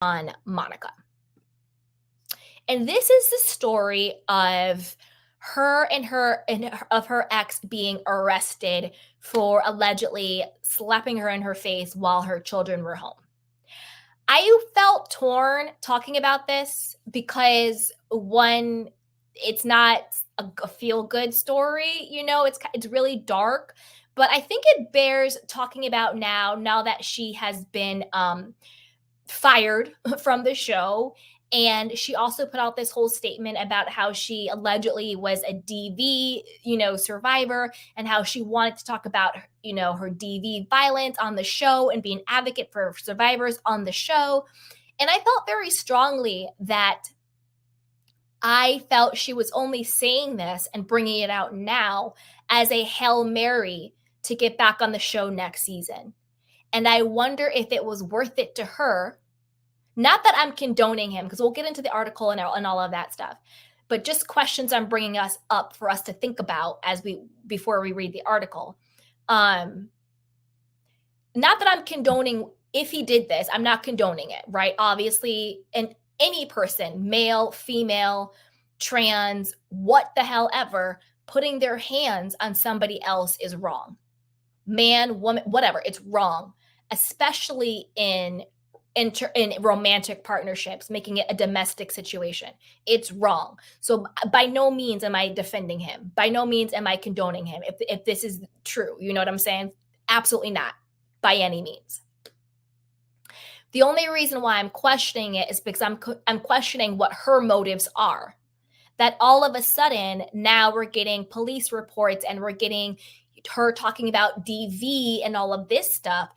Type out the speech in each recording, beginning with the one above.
on Monica. And this is the story of her ex being arrested for allegedly slapping her in her face while her children were home. I felt torn talking about this because one, it's not a feel good story, it's really dark, but I think it bears talking about now that she has been fired from the show. And she also put out this whole statement about how she allegedly was a DV, survivor, and how she wanted to talk about, her DV violence on the show and be an advocate for survivors on the show. And I felt very strongly that I felt she was only saying this and bringing it out now as a Hail Mary to get back on the show next season. And I wonder if it was worth it to her. Not that I'm condoning him, because we'll get into the article and all of that stuff, but just questions I'm bringing us up for us to think about before we read the article. Not that I'm condoning if he did this, I'm not condoning it, right? Obviously, and any person, male, female, trans, what the hell ever, putting their hands on somebody else is wrong. Man, woman, whatever, it's wrong, especially in romantic partnerships, making it a domestic situation. It's wrong. So by no means am I defending him. By no means am I condoning him. If this is true, you know what I'm saying? Absolutely not, by any means. The only reason why I'm questioning it is because I'm questioning what her motives are. That all of a sudden now we're getting police reports and we're getting her talking about DV and all of this stuff.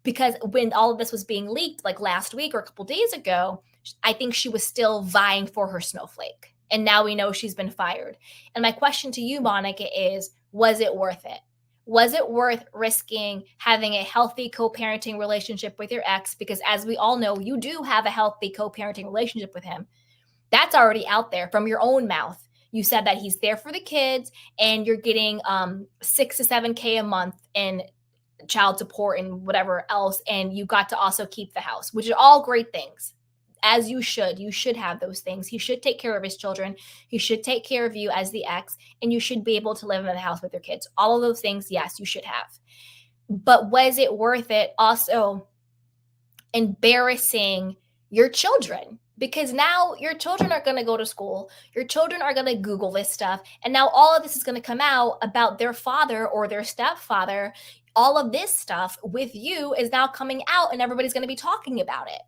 Because when all of this was being leaked, like last week or a couple days ago, I think she was still vying for her snowflake. And now we know she's been fired. And my question to you, Monica, is, was it worth it? Was it worth risking having a healthy co-parenting relationship with your ex? Because as we all know, you do have a healthy co-parenting relationship with him. That's already out there from your own mouth. You said that he's there for the kids and you're getting 6 to 7K a month in child support and whatever else, and you got to also keep the house, which are all great things, as you should have those things. He should take care of his children, he should take care of you as the ex, and you should be able to live in the house with your kids. All of those things, yes, you should have. But was it worth it also embarrassing your children? Because now your children are going to go to school, your children are going to Google this stuff, and now all of this is going to come out about their father or their stepfather. All of this stuff with you is now coming out and everybody's going to be talking about it.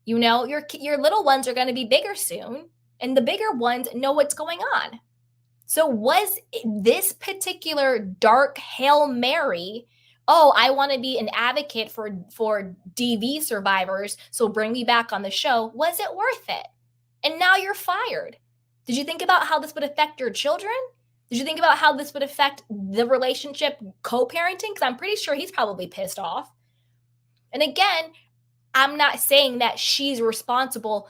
Your little ones are going to be bigger soon, and the bigger ones know what's going on. So was this particular dark Hail Mary, oh, I want to be an advocate for DV survivors, so bring me back on the show, was it worth it? And now you're fired. Did you think about how this would affect your children? Did you think about how this would affect the relationship co-parenting? Because I'm pretty sure he's probably pissed off. And again, I'm not saying that she's responsible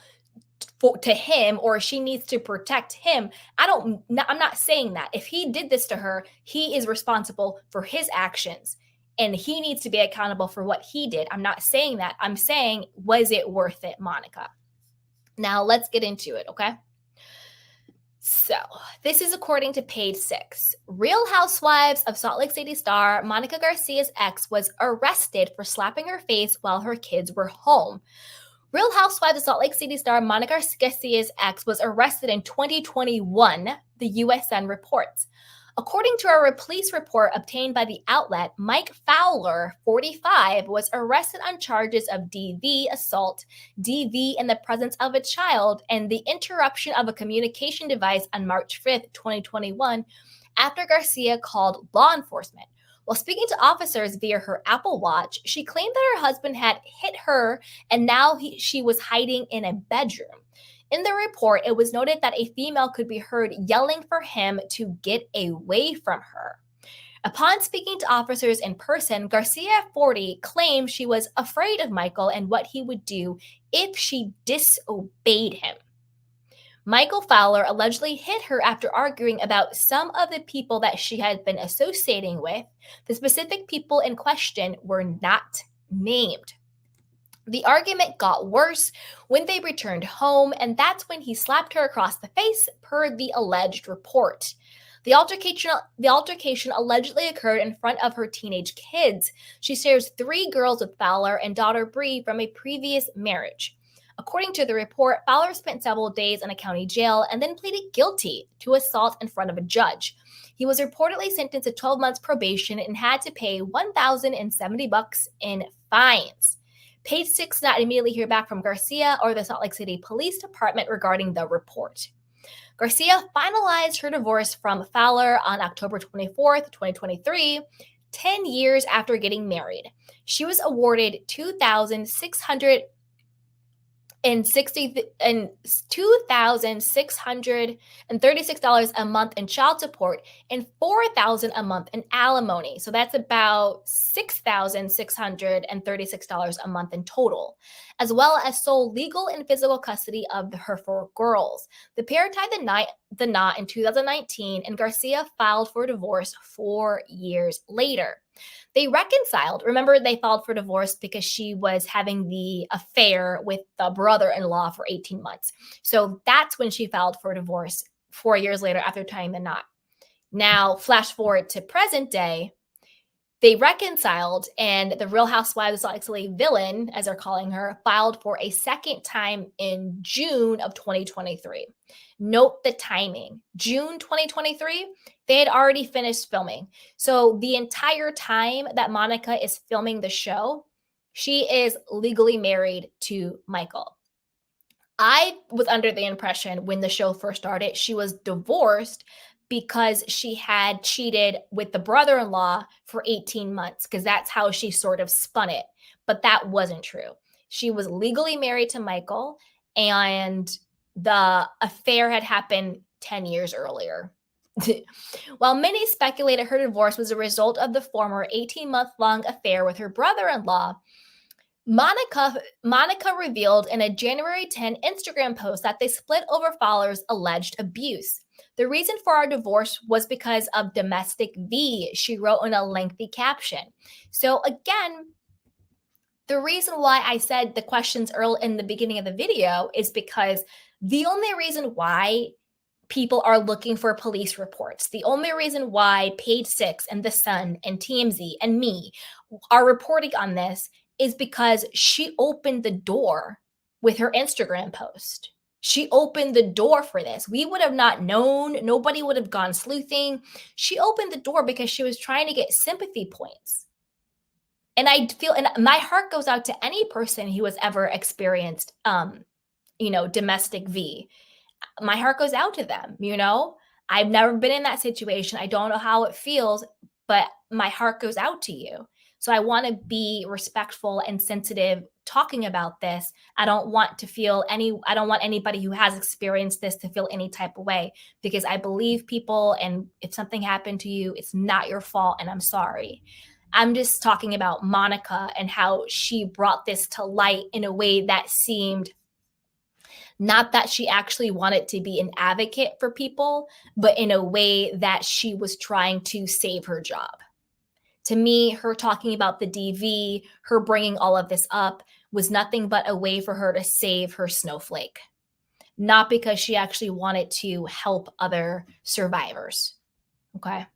to him or she needs to protect him. I'm not saying that. If he did this to her, he is responsible for his actions and he needs to be accountable for what he did. I'm not saying that. I'm saying, was it worth it, Monica? Now let's get into it, okay? So, this is according to page 6. Real Housewives of Salt Lake City star Monica Garcia's ex was arrested for slapping her face while her kids were home. Real Housewives of Salt Lake City star Monica Garcia's ex was arrested in 2021, the USN reports. According to a police report obtained by the outlet, Mike Fowler, 45, was arrested on charges of DV assault, DV in the presence of a child, and the interruption of a communication device on March 5th, 2021, after Garcia called law enforcement. While speaking to officers via her Apple Watch, she claimed that her husband had hit her and now she was hiding in a bedroom. In the report, it was noted that a female could be heard yelling for him to get away from her. Upon speaking to officers in person, Garcia, 40, claimed she was afraid of Michael and what he would do if she disobeyed him. Michael Fowler allegedly hit her after arguing about some of the people that she had been associating with. The specific people in question were not named. The argument got worse when they returned home, and that's when he slapped her across the face, per the alleged report. The altercation allegedly occurred in front of her teenage kids. She shares 3 girls with Fowler and daughter Bree from a previous marriage. According to the report, Fowler spent several days in a county jail and then pleaded guilty to assault in front of a judge. He was reportedly sentenced to 12 months probation and had to pay $1,070 in fines. Page 6 did not immediately hear back from Garcia or the Salt Lake City Police Department regarding the report. Garcia finalized her divorce from Fowler on October 24th, 2023, 10 years after getting married. She was awarded $2,636 a month in child support and $4,000 a month in alimony. So that's about $6,636 a month in total, as well as sole legal and physical custody of her 4 girls. The pair tied the knot in 2019, and Garcia filed for divorce 4 years later. They reconciled. Remember, they filed for divorce because she was having the affair with the brother-in-law for 18 months. So that's when she filed for divorce 4 years later after tying the knot. Now, flash forward to present day, they reconciled, and the Real Housewives of Salt Lake City villain, as they're calling her, filed for a second time in June of 2023. Note the timing. June 2023, they had already finished filming. So the entire time that Monica is filming the show, she is legally married to Michael. I was under the impression when the show first started, she was divorced because she had cheated with the brother-in-law for 18 months, because that's how she sort of spun it. But that wasn't true. She was legally married to Michael, and the affair had happened 10 years earlier. While many speculated her divorce was a result of the former 18-month-long affair with her brother-in-law, Monica revealed in a January 10 Instagram post that they split over Fowler's alleged abuse. The reason for our divorce was because of domestic V, she wrote in a lengthy caption. So again, the reason why I said the questions early in the beginning of the video is because the only reason why people are looking for police reports, the only reason why Page 6 and The Sun and TMZ and me are reporting on this is because she opened the door with her Instagram post. She opened the door for this. We would have not known. Nobody would have gone sleuthing. She opened the door because she was trying to get sympathy points. And I feel, and my heart goes out to any person who has ever experienced, domestic V. My heart goes out to them. I've never been in that situation. I don't know how it feels, but my heart goes out to you. So I want to be respectful and sensitive talking about this. I don't want anybody who has experienced this to feel any type of way, because I believe people, and if something happened to you, it's not your fault, and I'm sorry. I'm just talking about Monica and how she brought this to light in a way that seemed not that she actually wanted to be an advocate for people, but in a way that she was trying to save her job. To me, her talking about the DV, her bringing all of this up, was nothing but a way for her to save her snowflake, not because she actually wanted to help other survivors. Okay.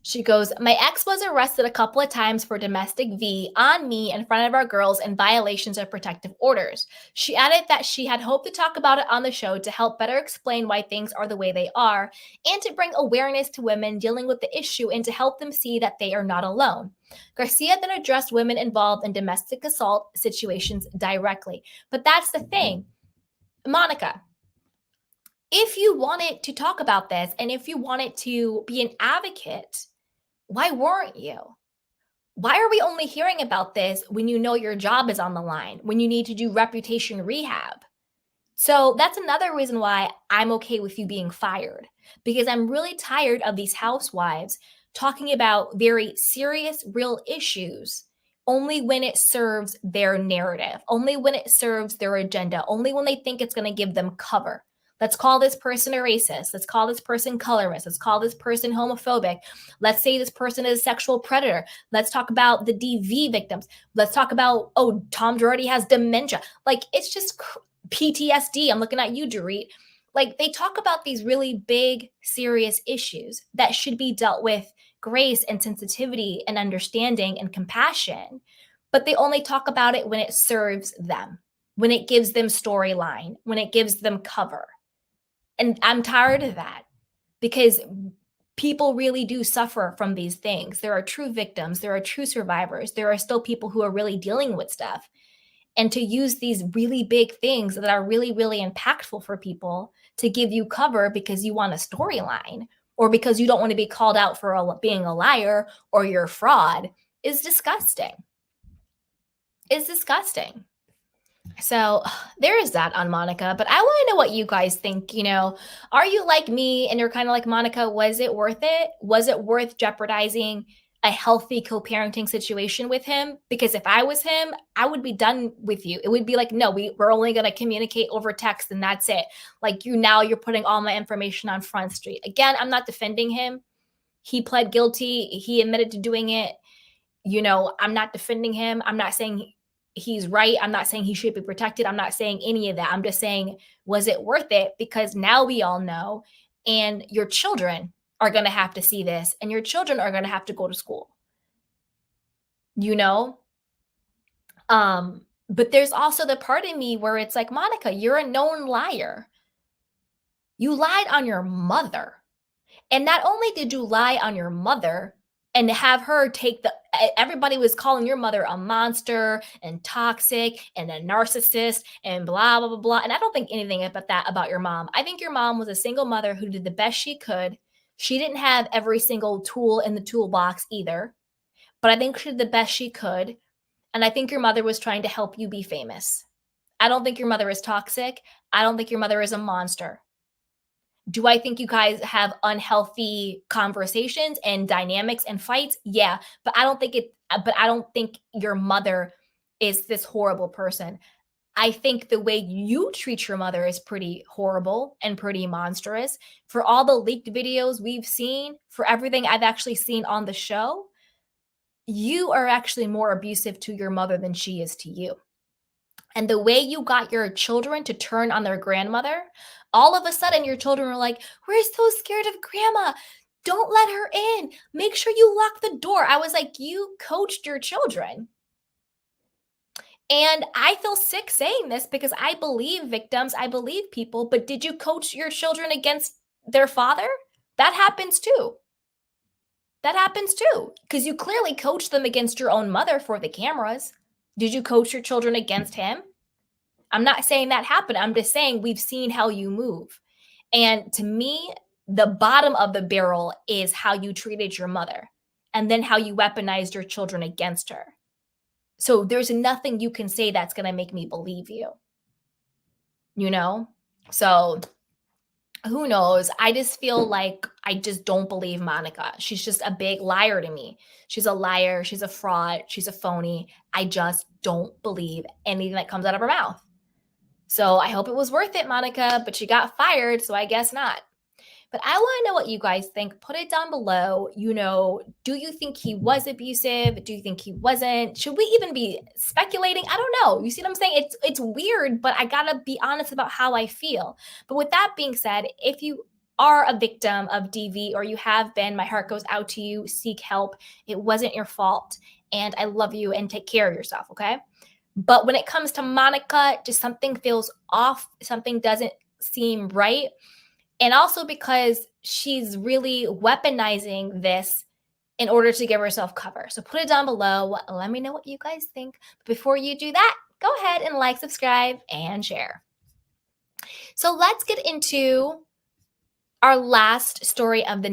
She goes, my ex was arrested a couple of times for domestic V on me in front of our girls in violations of protective orders. She added that she had hoped to talk about it on the show to help better explain why things are the way they are, and to bring awareness to women dealing with the issue and to help them see that they are not alone. Garcia then addressed women involved in domestic assault situations directly. But that's the thing, Monica. If you wanted to talk about this and if you wanted to be an advocate, why weren't you? Why are we only hearing about this when you know your job is on the line, when you need to do reputation rehab? So that's another reason why I'm okay with you being fired, because I'm really tired of these housewives talking about very serious, real issues only when it serves their narrative, only when it serves their agenda, only when they think it's going to give them cover. Let's call this person a racist. Let's call this person colorist. Let's call this person homophobic. Let's say this person is a sexual predator. Let's talk about the DV victims. Let's talk about, oh, Tom Girardi has dementia. Like, it's just PTSD. I'm looking at you, Dorit. Like, they talk about these really big, serious issues that should be dealt with grace and sensitivity and understanding and compassion, but they only talk about it when it serves them, when it gives them storyline, when it gives them cover. And I'm tired of that, because people really do suffer from these things. There are true victims, there are true survivors, there are still people who are really dealing with stuff. And to use these really big things that are really, really impactful for people to give you cover because you want a storyline, or because you don't want to be called out for being a liar or you're a fraud, is disgusting. It's disgusting. So there is that on Monica, but I want to know what you guys think. Are you like me and you're kind of like Monica? Was it worth it? Was it worth jeopardizing a healthy co-parenting situation with him? Because if I was him, I would be done with you. It would be like, no, we're only going to communicate over text and that's it. Like, you're putting all my information on Front Street. Again, I'm not defending him. He pled guilty. He admitted to doing it. I'm not defending him. I'm not saying he's right. I'm not saying he should be protected. I'm not saying any of that. I'm just saying, was it worth it? Because now we all know, and your children are going to have to see this, and your children are going to have to go to school. But there's also the part of me where it's like, Monica, you're a known liar. You lied on your mother. And not only did you lie on your mother and have her everybody was calling your mother a monster and toxic and a narcissist and blah, blah, blah, blah. And I don't think anything about your mom. I think your mom was a single mother who did the best she could. She didn't have every single tool in the toolbox either, but I think she did the best she could. And I think your mother was trying to help you be famous. I don't think your mother is toxic. I don't think your mother is a monster. Do I think you guys have unhealthy conversations and dynamics and fights? Yeah, but I don't think your mother is this horrible person. I think the way you treat your mother is pretty horrible and pretty monstrous. For all the leaked videos we've seen, for everything I've actually seen on the show, you are actually more abusive to your mother than she is to you. And the way you got your children to turn on their grandmother, all of a sudden your children were like, we're so scared of grandma. Don't let her in. Make sure you lock the door. I was like, you coached your children. And I feel sick saying this because I believe victims, I believe people, but did you coach your children against their father? That happens too. That happens too, because you clearly coached them against your own mother for the cameras. Did you coach your children against him? I'm not saying that happened. I'm just saying we've seen how you move. And to me, the bottom of the barrel is how you treated your mother and then how you weaponized your children against her. So there's nothing you can say that's going to make me believe you. So who knows? I just feel like I just don't believe Monica. She's just a big liar to me. She's a liar. She's a fraud. She's a phony. I just don't believe anything that comes out of her mouth. So I hope it was worth it, Monica, but she got fired, so I guess not. But I want to know what you guys think. Put it down below. Do you think he was abusive? Do you think he wasn't? Should we even be speculating? I don't know. You see what I'm saying? It's weird, but I got to be honest about how I feel. But with that being said, if you are a victim of DV or you have been, my heart goes out to you. Seek help. It wasn't your fault. And I love you, and take care of yourself, okay? But when it comes to Monica, just something feels off. Something doesn't seem right. And also because she's really weaponizing this in order to give herself cover. So put it down below. Let me know what you guys think. But before you do that, go ahead and like, subscribe, and share. So let's get into our last story of the